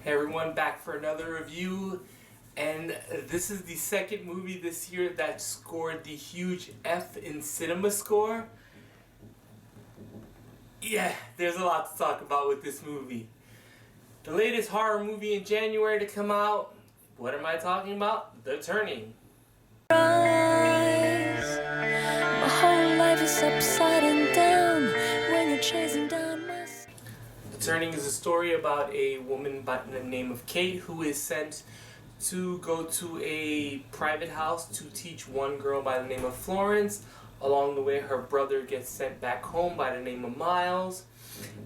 Hey everyone, back for another review, and this is the second movie this year that scored the huge F in CinemaScore. Yeah, there's a lot to talk about with this movie. The latest horror movie in January to come out. What am I talking about? The Turning. Rise. My whole life is upside and down when you're chasing down my... The Turning is a story about a woman by the name of Kate who is sent to go to a private house to teach one girl by the name of Florence. Along the way, her brother gets sent back home by the name of Miles,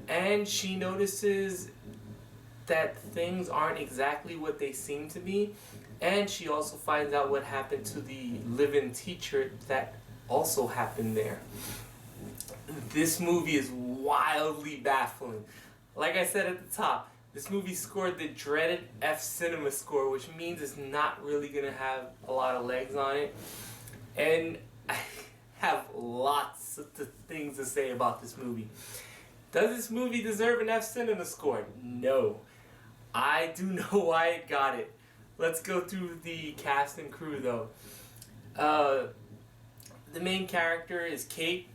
and she notices that things aren't exactly what they seem to be, and she also finds out what happened to the live-in teacher that also happened there. This movie is wildly baffling. Like I said at the top, this movie scored the dreaded F CinemaScore, which means it's not really going to have a lot of legs on it. And I have lots of things to say about this movie. Does this movie deserve an F CinemaScore? No. I do know why it got it. Let's go through the cast and crew though. The main character is Kate,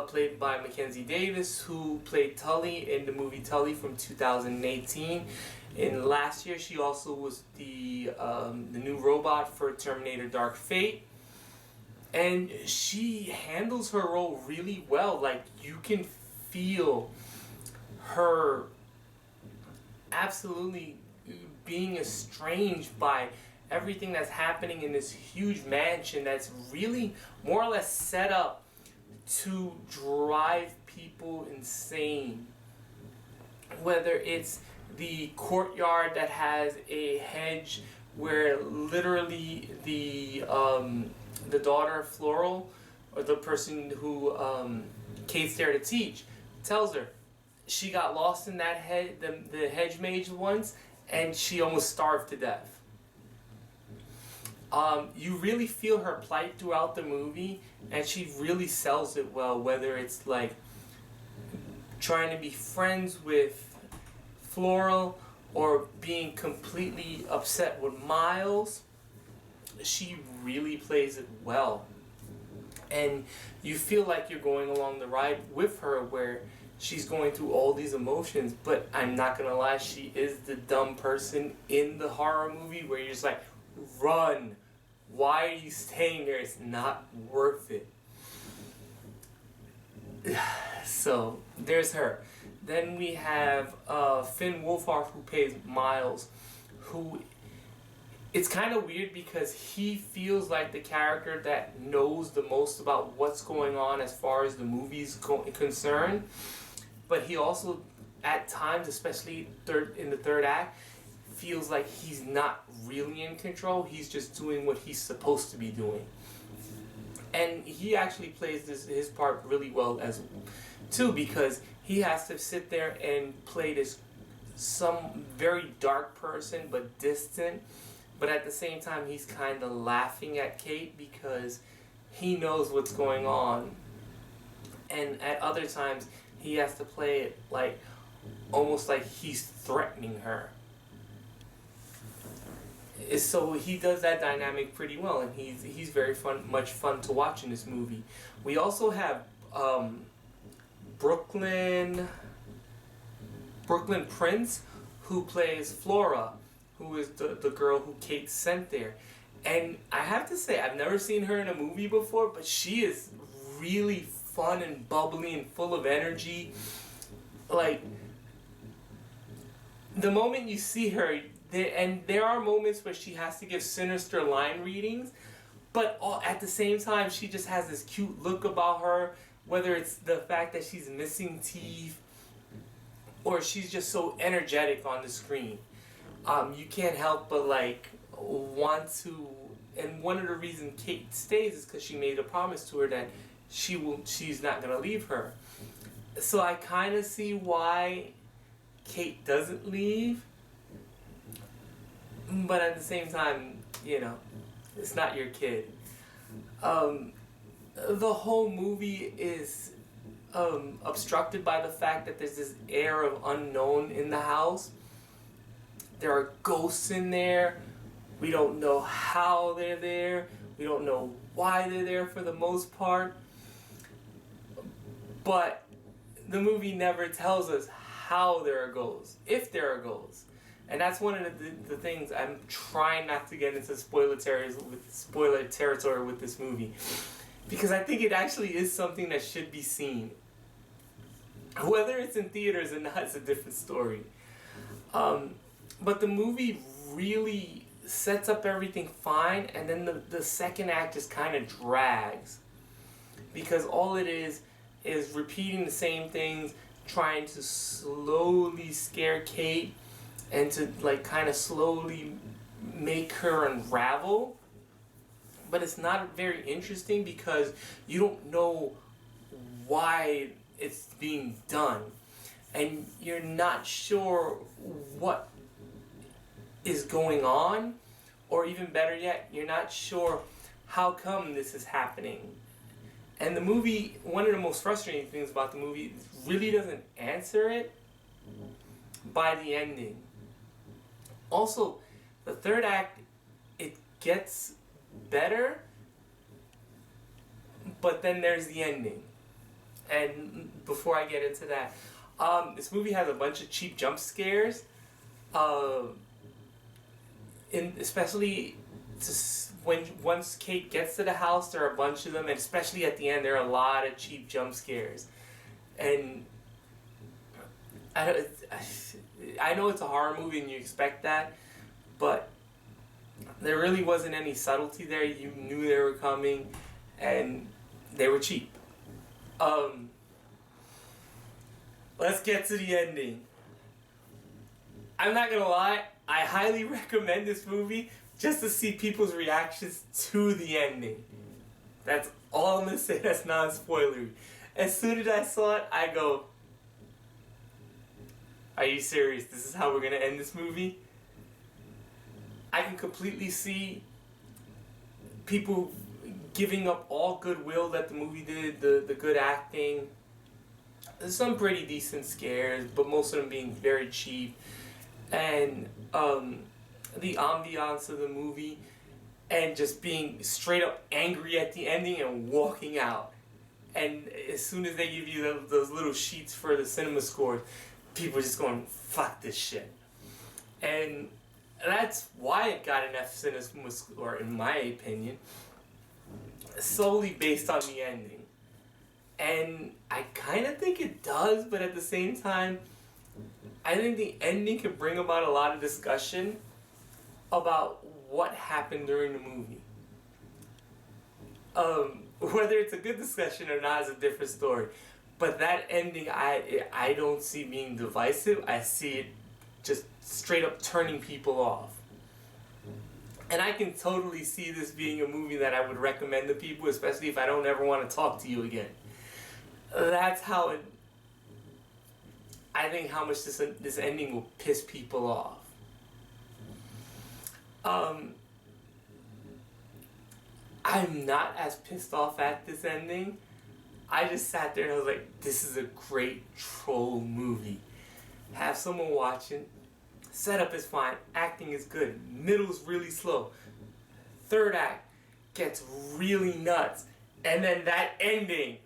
played by Mackenzie Davis, who played Tully in the movie Tully from 2018. And last year she also was the new robot for Terminator Dark Fate. And she handles her role really well. Like, you can feel her absolutely being estranged by everything that's happening in this huge mansion that's really more or less set up to drive people insane. Whether it's the courtyard that has a hedge where literally the daughter of Flora, or the person who Kate's there to teach, tells her she got lost in that the hedge maze once and she almost starved to death. You really feel her plight throughout the movie, and she really sells it well, whether it's like trying to be friends with Flora or being completely upset with Miles. She really plays it well. And you feel like you're going along the ride with her where she's going through all these emotions, but I'm not gonna lie, she is the dumb person in the horror movie where you're just like, run. Why are you staying there? It's not worth it. So, there's her. Then we have Finn Wolfhard, who plays Miles, who... It's kind of weird because he feels like the character that knows the most about what's going on as far as the movie's concerned. But he also, at times, especially in the third act, feels like he's not really in control. He's just doing what he's supposed to be doing. And he actually plays his part really well too, because he has to sit there and play this some very dark person but distant. But at the same time, he's kind of laughing at Kate because he knows what's going on. And at other times, he has to play it like almost like he's threatening her. So he does that dynamic pretty well, and he's very much fun to watch in this movie. We also have Brooklynn Prince, who plays Flora, who is the girl who Kate sent there. And I have to say, I've never seen her in a movie before, but she is really fun and bubbly and full of energy. Like, the moment you see her, there are moments where she has to give sinister line readings, but at the same time, she just has this cute look about her, whether it's the fact that she's missing teeth, or she's just so energetic on the screen. You can't help but like want to, and one of the reasons Kate stays is because she made a promise to her that she's not gonna leave her. So I kind of see why Kate doesn't leave, but at the same time, you know, it's not your kid. The whole movie is obstructed by the fact that there's this air of unknown in the house There are ghosts in there. We don't know how they're there. We don't know why they're there for the most part. But the movie never tells us how there are ghosts, if there are ghosts. And that's one of the things I'm trying not to get into spoiler territory with this movie. Because I think it actually is something that should be seen. Whether it's in theaters or not is a different story. But the movie really sets up everything fine, and then the second act just kind of drags. Because all it is repeating the same things, trying to slowly scare Kate and to like kind of slowly make her unravel. But it's not very interesting because you don't know why it's being done. And you're not sure what is going on, or even better yet, you're not sure how come this is happening. And the movie, one of the most frustrating things about the movie, really doesn't answer it by the ending. Also, the third act, it gets better, but then there's the ending. And before I get into that, this movie has a bunch of cheap jump scares, especially once Kate gets to the house, there are a bunch of them, and especially at the end, there are a lot of cheap jump scares. And I know it's a horror movie and you expect that, but there really wasn't any subtlety there. You knew they were coming, and they were cheap. Let's get to the ending. I'm not gonna lie, I highly recommend this movie just to see people's reactions to the ending. That's all I'm gonna say that's non-spoilery. As soon as I saw it, I go, are you serious? This is how we're gonna end this movie? I can completely see people giving up all goodwill that the movie did, the good acting. There's some pretty decent scares, but most of them being very cheap. And the ambiance of the movie, and just being straight up angry at the ending and walking out. And as soon as they give you those little sheets for the CinemaScore, people are just going, fuck this shit. And that's why it got an F CinemaScore, in my opinion, solely based on the ending. And I kind of think it does, but at the same time, I think the ending can bring about a lot of discussion about what happened during the movie. Whether it's a good discussion or not is a different story. But that ending, I don't see being divisive. I see it just straight up turning people off. And I can totally see this being a movie that I would recommend to people, especially if I don't ever want to talk to you again. That's how it... I think how much this ending will piss people off. I'm not as pissed off at this ending. I just sat there and I was like, this is a great troll movie. Have someone watching. Setup is fine. Acting is good. Middle's really slow. Third act gets really nuts. And then that ending.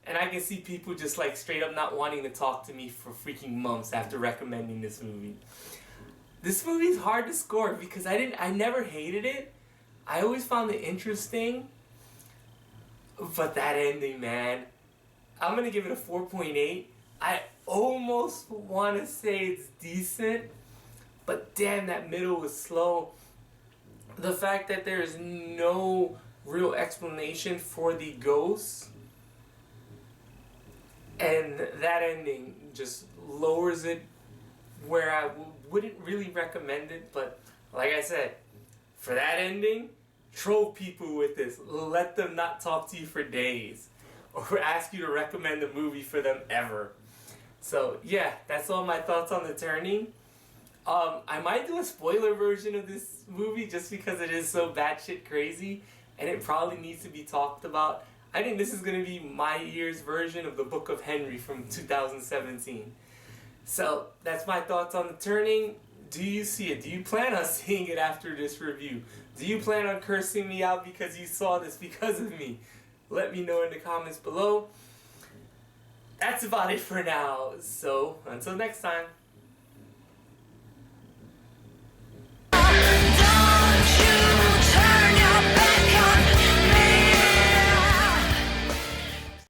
And I can see people just like straight up not wanting to talk to me for freaking months after recommending this movie. This movie is hard to score because I never hated it. I always found it interesting. But that ending, man. I'm going to give it a 4.8. I almost want to say it's decent. But damn, that middle was slow. The fact that there is no real explanation for the ghosts. And that ending just lowers it where I wouldn't really recommend it. But like I said, for that ending, troll people with this. Let them not talk to you for days. Or ask you to recommend a movie for them ever. So yeah, that's all my thoughts on The Turning. I might do a spoiler version of this movie just because it is so batshit crazy. And it probably needs to be talked about. I think this is going to be my year's version of the Book of Henry from 2017. So that's my thoughts on The Turning. Do you see it? Do you plan on seeing it after this review? Do you plan on cursing me out because you saw this because of me? Let me know in the comments below. That's about it for now. So, until next time.